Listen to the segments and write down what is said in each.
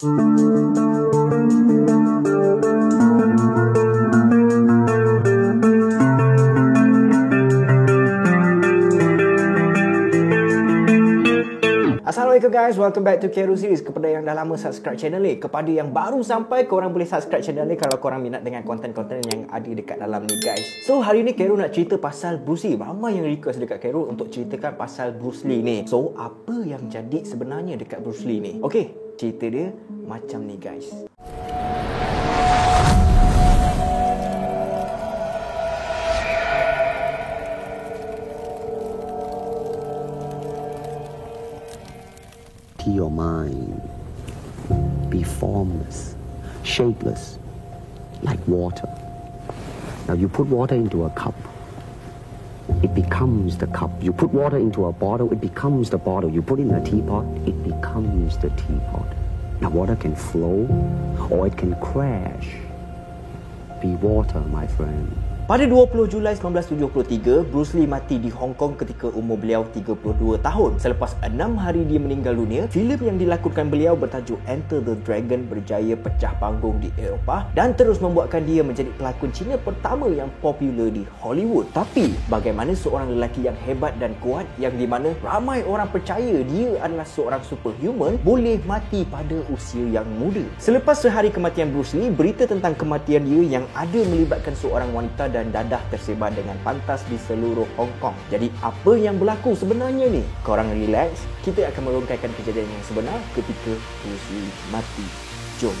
Assalamualaikum guys, welcome back to Kero Series. Kepada yang dah lama subscribe channel ni, kepada yang baru sampai, korang boleh subscribe channel ni kalau korang minat dengan konten-konten yang ada dekat dalam ni guys. So hari ni Kero nak cerita pasal Bruce Lee. Ramai yang request dekat Kero untuk ceritakan pasal Bruce Lee ni. So apa yang jadi sebenarnya dekat Bruce Lee ni? Okay, cerita dia macam ni guys. Your mind be formless, shapeless, like water. Now you put water into a cup, it becomes the cup. You put water into a bottle, it becomes the bottle. You put in a teapot, it becomes the teapot. Now water can flow or it can crash. Be water, my friend. Pada 20 Julai 1973, Bruce Lee mati di Hong Kong ketika umur beliau 32 tahun. Selepas 6 hari dia meninggal dunia, filem yang dilakonkan beliau bertajuk Enter the Dragon berjaya pecah panggung di Eropah dan terus membuatkan dia menjadi pelakon Cina pertama yang popular di Hollywood. Tapi, bagaimana seorang lelaki yang hebat dan kuat yang di mana ramai orang percaya dia adalah seorang superhuman boleh mati pada usia yang muda? Selepas sehari kematian Bruce Lee, berita tentang kematian dia yang ada melibatkan seorang wanita dan dadah tersebar dengan pantas di seluruh Hong Kong. Jadi apa yang berlaku sebenarnya ni? Korang relax, kita akan merungkaikan kejadian yang sebenar ketika Bruce Lee mati. Jom.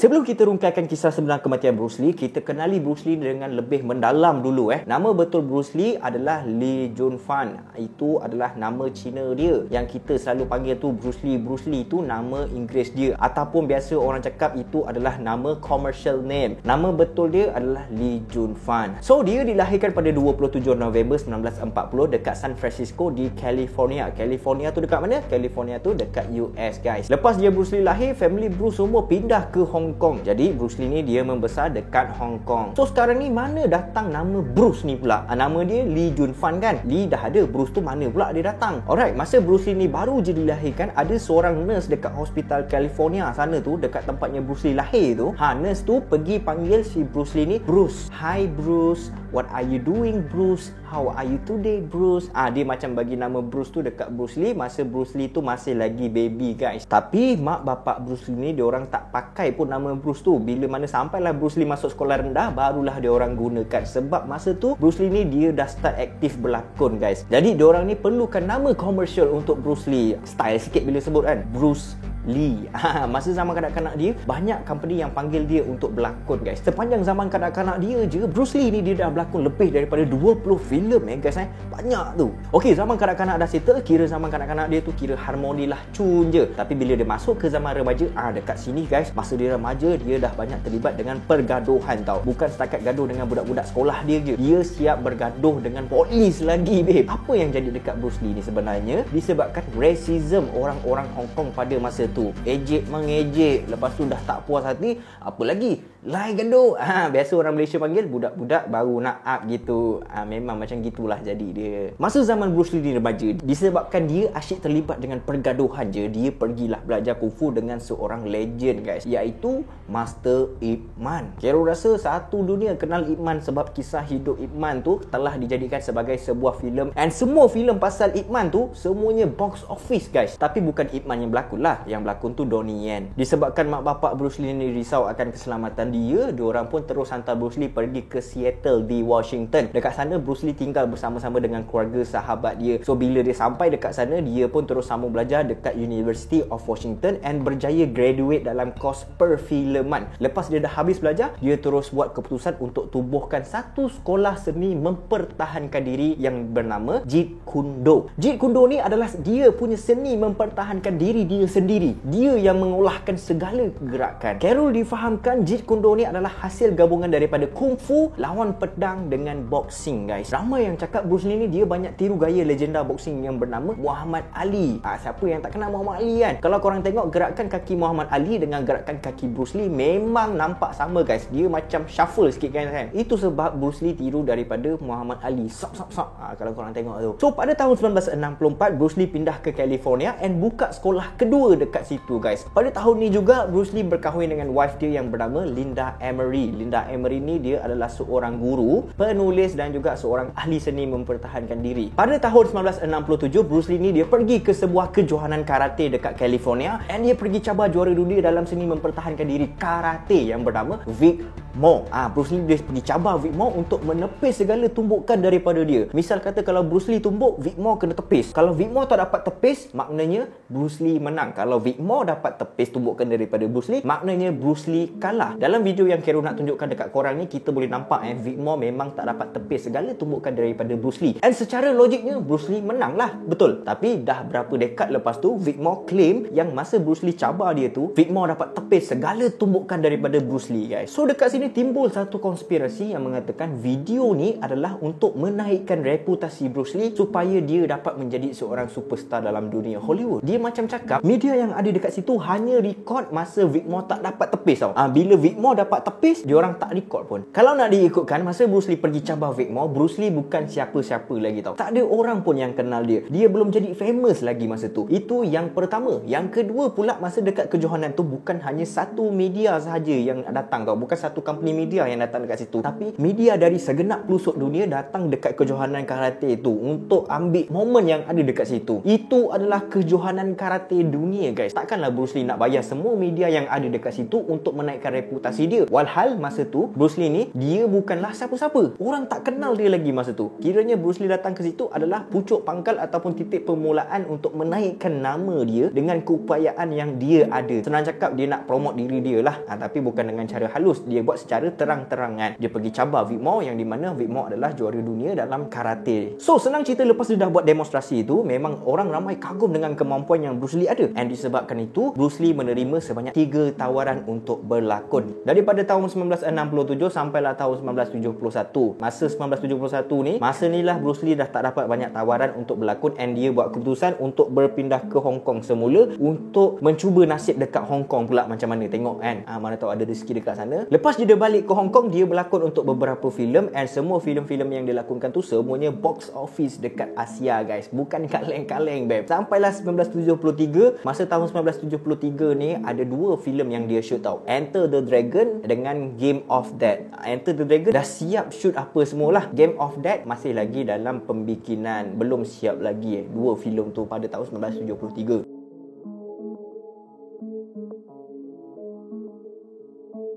Sebelum kita rungkaikan kisah sebenar kematian Bruce Lee, kita kenali Bruce Lee dengan lebih mendalam dulu. Nama betul Bruce Lee adalah Lee Jun Fan. Itu adalah nama Cina dia. Yang kita selalu panggil tu Bruce Lee. Bruce Lee itu nama Inggeris dia. Ataupun biasa orang cakap itu adalah nama commercial name. Nama betul dia adalah Lee Jun Fan. So, dia dilahirkan pada 27 November 1940 dekat San Francisco di California. California tu dekat mana? California tu dekat US guys. Lepas dia Bruce Lee lahir, family Bruce semua pindah ke Hong Kong. Jadi Bruce Lee ni dia membesar dekat Hong Kong. So sekarang ni mana datang nama Bruce ni pula? Nama dia Lee Jun Fan kan? Lee dah ada, Bruce tu mana pula dia datang? Alright, masa Bruce Lee ni baru je dilahirkan, ada seorang nurse dekat hospital California sana tu, dekat tempatnya Bruce Lee lahir tu. Nurse tu pergi panggil si Bruce Lee ni Bruce. Hi Bruce, what are you doing Bruce? How are you today Bruce? Dia macam bagi nama Bruce tu dekat Bruce Lee masa Bruce Lee tu masih lagi baby guys. Tapi mak bapak Bruce Lee ni diorang tak pakai pun nama Bruce tu. Bila mana sampailah Bruce Lee masuk sekolah rendah, barulah diorang gunakan. Sebab masa tu Bruce Lee ni dia dah start aktif berlakon guys. Jadi diorang ni perlukan nama komersial untuk Bruce Lee. Style sikit bila sebut kan, Bruce Lee. Masa zaman kanak-kanak dia, banyak company yang panggil dia untuk berlakon guys. Sepanjang zaman kanak-kanak dia je, Bruce Lee ni dia dah berlakon lebih daripada 20 filem guys. Banyak tu. Okey, zaman kanak-kanak dah settle, kira zaman kanak-kanak dia tu kira harmoni lah, cun je. Tapi bila dia masuk ke zaman remaja, dekat sini guys, masa dia remaja dia dah banyak terlibat dengan pergaduhan tau. Bukan setakat gaduh dengan budak-budak sekolah dia je, dia siap bergaduh dengan polis lagi babe. Apa yang jadi dekat Bruce Lee ni sebenarnya disebabkan racism orang-orang Hong Kong pada masa tu. Ejek mengejek, lepas tu dah tak puas hati, apa lagi? Lai gaduh. Biasa orang Malaysia panggil budak-budak baru nak up gitu. Memang macam gitulah jadi dia. Masa zaman Bruce Lee remaja, disebabkan dia asyik terlibat dengan pergaduhan je, dia pergilah belajar kungfu dengan seorang legend guys, iaitu Master Ip Man. Kero rasa satu dunia kenal Ip Man sebab kisah hidup Ip Man tu telah dijadikan sebagai sebuah filem. And semua filem pasal Ip Man tu semuanya box office guys. Tapi bukan Ip Man yang berlakon lah. Yang berlakon tu Donnie Yen. Disebabkan mak bapak Bruce Lee ni risau akan keselamatan dia, diorang pun terus hantar Bruce Lee pergi ke Seattle di Washington. Dekat sana Bruce Lee tinggal bersama-sama dengan keluarga sahabat dia. So bila dia sampai dekat sana, dia pun terus sambung belajar dekat University of Washington and berjaya graduate dalam kos perfilman. Lepas dia dah habis belajar, dia terus buat keputusan untuk tubuhkan satu sekolah seni mempertahankan diri yang bernama Jeet Kune Do. Jeet Kune Do ni adalah dia punya seni mempertahankan diri dia sendiri. Dia yang mengolahkan segala gerakan. Carol difahamkan Jeet Kune Taekwondo ni adalah hasil gabungan daripada Kung Fu lawan pedang dengan boxing, guys. Ramai yang cakap Bruce Lee ni dia banyak tiru gaya legenda boxing yang bernama Muhammad Ali. Siapa yang tak kenal Muhammad Ali kan? Kalau korang tengok gerakan kaki Muhammad Ali dengan gerakan kaki Bruce Lee memang nampak sama, guys. Dia macam shuffle sikit kan. Itu sebab Bruce Lee tiru daripada Muhammad Ali. Kalau korang tengok tu. So pada tahun 1964 Bruce Lee pindah ke California and buka sekolah kedua dekat situ, guys. Pada tahun ni juga Bruce Lee berkahwin dengan wife dia yang bernama Linda Emery. Linda Emery ni dia adalah seorang guru, penulis dan juga seorang ahli seni mempertahankan diri. Pada tahun 1967 Bruce Lee ni dia pergi ke sebuah kejohanan karate dekat California and dia pergi cabar juara dunia dalam seni mempertahankan diri karate yang bernama Vic Mo. Bruce Lee dia pergi cabar Vic Mo untuk menepis segala tumbukan daripada dia. Misal kata kalau Bruce Lee tumbuk, Vic Mo kena tepis. Kalau Vic Mo tak dapat tepis, maknanya Bruce Lee menang. Kalau Vic Mo dapat tepis tumbukan daripada Bruce Lee, maknanya Bruce Lee kalah. Dalam video yang Kero nak tunjukkan dekat korang ni, kita boleh nampak Vic Mo memang tak dapat tepis segala tumbukan daripada Bruce Lee. And secara logiknya Bruce Lee menang lah. Betul. Tapi dah berapa dekad lepas tu, Vic Mo claim yang masa Bruce Lee cabar dia tu, Vic Mo dapat tepis segala tumbukan daripada Bruce Lee, guys. So dekat sini timbul satu konspirasi yang mengatakan video ni adalah untuk menaikkan reputasi Bruce Lee supaya dia dapat menjadi seorang superstar dalam dunia Hollywood. Dia macam cakap media yang ada dekat situ hanya record masa Vic Mo tak dapat tepis tau. Bila Vic Mo dapat tepis, diorang tak record pun. Kalau nak diikutkan, masa Bruce Lee pergi cabar Vic Mo, Bruce Lee bukan siapa-siapa lagi tau. Tak ada orang pun yang kenal dia. Dia belum jadi famous lagi masa tu. Itu yang pertama. Yang kedua pula, masa dekat kejohanan tu bukan hanya satu media sahaja yang datang tau. Bukan satu company media yang datang dekat situ. Tapi media dari segenap pelosok dunia datang dekat kejohanan karate tu untuk ambil momen yang ada dekat situ. Itu adalah kejohanan karate dunia, guys. Takkanlah Bruce Lee nak bayar semua media yang ada dekat situ untuk menaikkan reputasi dia. Walhal masa tu Bruce Lee ni dia bukanlah siapa-siapa. Orang tak kenal dia lagi masa tu. Kiranya Bruce Lee datang ke situ adalah pucuk pangkal ataupun titik permulaan untuk menaikkan nama dia dengan keupayaan yang dia ada. Senang cakap, dia nak promote diri dia lah. Tapi bukan dengan cara halus. Dia buat secara terang-terangan. Dia pergi cabar Vic Mo yang di mana Vic Mo adalah juara dunia dalam karate. So senang cerita, lepas dia dah buat demonstrasi itu, memang orang ramai kagum dengan kemampuan yang Bruce Lee ada. And disebabkan itu, Bruce Lee menerima sebanyak 3 tawaran untuk berlakon. Daripada tahun 1967 sampailah tahun 1971. Masa 1971 ni, masa ni lah Bruce Lee dah tak dapat banyak tawaran untuk berlakon and dia buat keputusan untuk berpindah ke Hong Kong semula untuk mencuba nasib dekat Hong Kong pula macam mana. Tengok kan, mana tahu ada rezeki dekat sana. Lepas dia balik ke Hong Kong, dia berlakon untuk beberapa filem and semua filem-filem yang dia lakonkan tu semuanya box office dekat Asia, guys. Bukan kaleng-kaleng, babe. Sampailah 1973. Masa tahun 1973 ni ada 2 filem yang dia shoot tau. Enter the Dragon dengan Game of Death. Enter the Dragon dah siap shoot apa semualah. Game of Death masih lagi dalam pembikinan, belum siap lagi. 2 filem tu pada tahun 1973.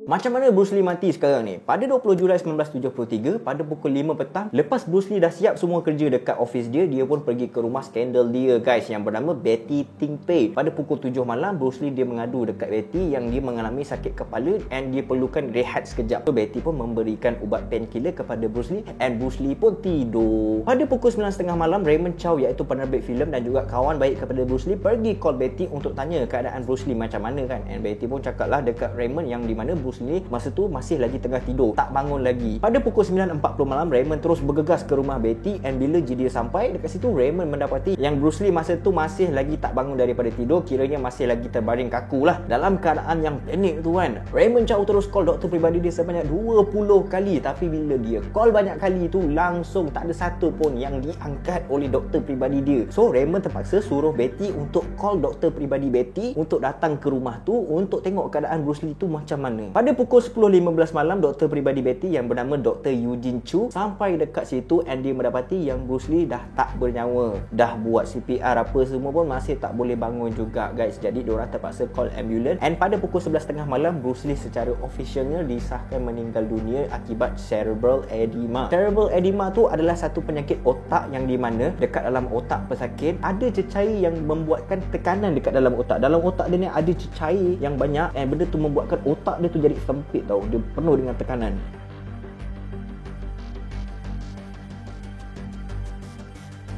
Macam mana Bruce Lee mati sekarang ni? Pada 20 Julai 1973, pada pukul 5 petang, lepas Bruce Lee dah siap semua kerja dekat office dia, dia pun pergi ke rumah skandal dia, guys, yang bernama Betty Ting Pei. Pada pukul 7 malam, Bruce Lee dia mengadu dekat Betty yang dia mengalami sakit kepala and dia perlukan rehat sekejap. So Betty pun memberikan ubat painkiller kepada Bruce Lee and Bruce Lee pun tidur. Pada pukul 9.30 malam, Raymond Chow iaitu penerbit filem dan juga kawan baik kepada Bruce Lee pergi call Betty untuk tanya keadaan Bruce Lee macam mana kan. And Betty pun cakap lah dekat Raymond yang di mana Bruce Lee masa tu masih lagi tengah tidur, tak bangun lagi. Pada pukul 9.40 malam, Raymond terus bergegas ke rumah Betty and bila dia sampai dekat situ, Raymond mendapati yang Bruce Lee masa tu masih lagi tak bangun daripada tidur, kiranya masih lagi terbaring kaku lah. Dalam keadaan yang panik tu kan, Raymond Chow terus call doktor peribadi dia sebanyak 20 kali, tapi bila dia call banyak kali tu, langsung tak ada satu pun yang diangkat oleh doktor peribadi dia. So Raymond terpaksa suruh Betty untuk call doktor peribadi Betty untuk datang ke rumah tu untuk tengok keadaan Bruce Lee tu macam mana. Pada pukul 10.15 malam, doktor peribadi Betty yang bernama Dr. Eugene Chu sampai dekat situ and dia mendapati yang Bruce Lee dah tak bernyawa. Dah buat CPR apa semua pun masih tak boleh bangun juga, guys. Jadi diorang terpaksa call ambulans and pada pukul 11.30 malam, Bruce Lee secara officialnya disahkan meninggal dunia akibat cerebral edema. Cerebral edema tu adalah satu penyakit otak yang di mana dekat dalam otak pesakit ada cecair yang membuatkan tekanan dekat dalam otak. Dalam otak dia ni ada cecair yang banyak and benda tu membuatkan otak dia tu jadi sempit tau, dia penuh dengan tekanan.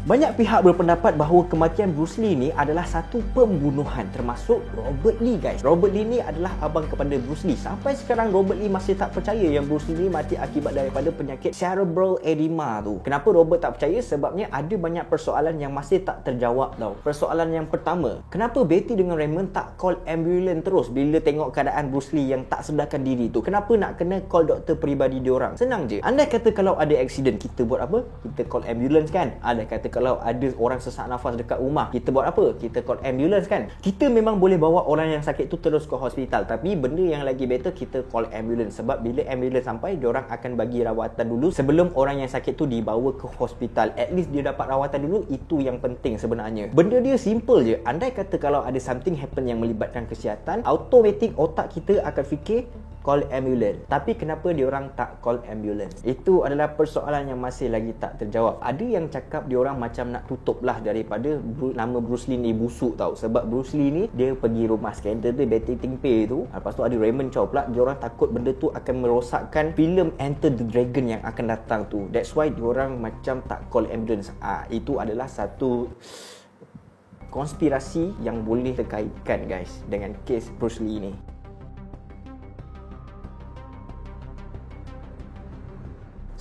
Banyak pihak berpendapat bahawa kematian Bruce Lee ni adalah satu pembunuhan, termasuk Robert Lee guys. Robert Lee ni adalah abang kepada Bruce Lee. Sampai sekarang Robert Lee masih tak percaya yang Bruce Lee ni mati akibat daripada penyakit cerebral edema tu. Kenapa Robert tak percaya? Sebabnya ada banyak persoalan yang masih tak terjawab tau. Persoalan yang pertama, kenapa Betty dengan Raymond tak call ambulans terus bila tengok keadaan Bruce Lee yang tak sedarkan diri tu? Kenapa nak kena call doktor peribadi diorang? Senang je. Andai kata kalau ada accident, kita buat apa? Kita call ambulans kan? Andai kata kalau ada orang sesak nafas dekat rumah, kita buat apa? Kita call ambulans kan? Kita memang boleh bawa orang yang sakit tu terus ke hospital, tapi benda yang lagi better kita call ambulans. Sebab bila ambulans sampai, diorang akan bagi rawatan dulu sebelum orang yang sakit tu dibawa ke hospital. At least dia dapat rawatan dulu. Itu yang penting sebenarnya. Benda dia simple je. Andai kata kalau ada something happen yang melibatkan kesihatan, automatik otak kita akan fikir call ambulans. Tapi kenapa diorang tak call ambulans? Itu adalah persoalan yang masih lagi tak terjawab. Ada yang cakap diorang macam nak tutup lah daripada nama Bruce Lee ni busuk tau. Sebab Bruce Lee ni dia pergi rumah skandal tu, Betty Ting Pei tu. Lepas tu ada Raymond Chow pula. Diorang takut benda tu akan merosakkan filem Enter the Dragon yang akan datang tu. That's why diorang macam tak call ambulans. Itu adalah satu konspirasi yang boleh terkaitkan guys dengan kes Bruce Lee ni.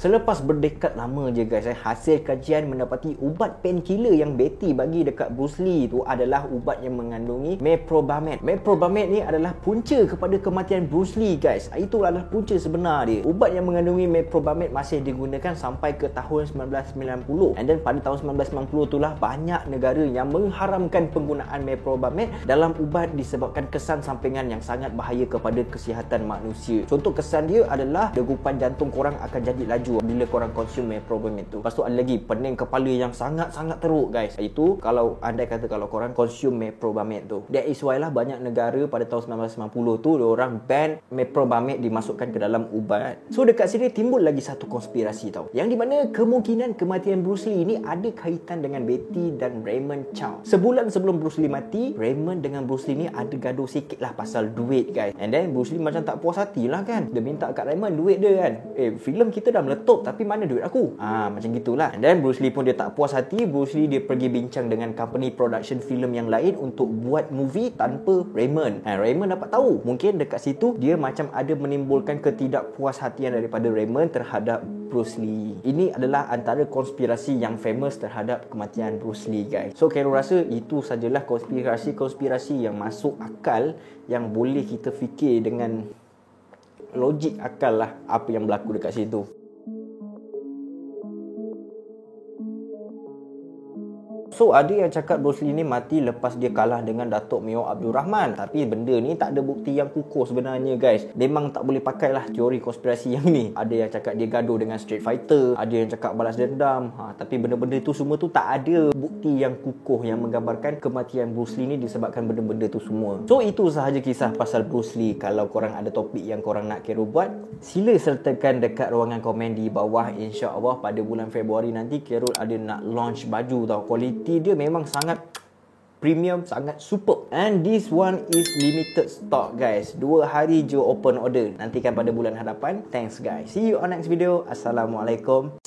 Selepas berdekad lama je guys, hasil kajian mendapati ubat painkiller yang Betty bagi dekat Bruce Lee tu adalah ubat yang mengandungi meprobamet. Meprobamet ni adalah punca kepada kematian Bruce Lee guys. Itu adalah punca sebenar dia. Ubat yang mengandungi meprobamet masih digunakan sampai ke tahun 1990. And then pada tahun 1990 itulah banyak negara yang mengharamkan penggunaan meprobamet dalam ubat disebabkan kesan sampingan yang sangat bahaya kepada kesihatan manusia. Contoh kesan dia adalah degupan jantung korang akan jadi laju bila korang consume meprobamet tu. Lepas tu ada lagi pening kepala yang sangat-sangat teruk guys. Itu kalau andai kata kalau korang consume meprobamet tu. That is why lah banyak negara pada tahun 1990 tu diorang ban meprobamet dimasukkan ke dalam ubat. So dekat sini timbul lagi satu konspirasi tau, yang di mana kemungkinan kematian Bruce Lee ni ada kaitan dengan Betty dan Raymond Chow. Sebulan sebelum Bruce Lee mati, Raymond dengan Bruce Lee ni ada gaduh sikit lah pasal duit guys. And then Bruce Lee macam tak puas hati lah kan. Dia minta kat Raymond duit dia kan. Filem kita dah meletup tapi mana duit aku? Macam gitulah. And then Bruce Lee pun dia tak puas hati. Bruce Lee dia pergi bincang dengan company production filem yang lain untuk buat movie tanpa Raymond. Raymond dapat tahu. Mungkin dekat situ dia macam ada menimbulkan ketidakpuashatian daripada Raymond terhadap Bruce Lee. Ini adalah antara konspirasi yang famous terhadap kematian Bruce Lee guys. So Carol rasa itu sajalah konspirasi-konspirasi yang masuk akal, yang boleh kita fikir dengan logik akal lah apa yang berlaku dekat situ. So ada yang cakap Bruce Lee ni mati lepas dia kalah dengan Datuk Meo Abdul Rahman. Tapi benda ni tak ada bukti yang kukuh sebenarnya guys. Memang tak boleh pakai lah teori konspirasi yang ni. Ada yang cakap dia gaduh dengan Street Fighter, ada yang cakap balas dendam. Tapi benda-benda tu semua tu tak ada bukti yang kukuh yang menggambarkan kematian Bruce Lee ni disebabkan benda-benda tu semua. So itu sahaja kisah pasal Bruce Lee. Kalau korang ada topik yang korang nak Carol buat, sila sertakan dekat ruangan komen di bawah. InsyaAllah pada bulan Februari nanti Carol ada nak launch baju tau. Quality dia memang sangat premium, sangat super. And this one is limited stock guys. 2 hari je open order. Nantikan pada bulan hadapan. Thanks guys. See you on next video. Assalamualaikum.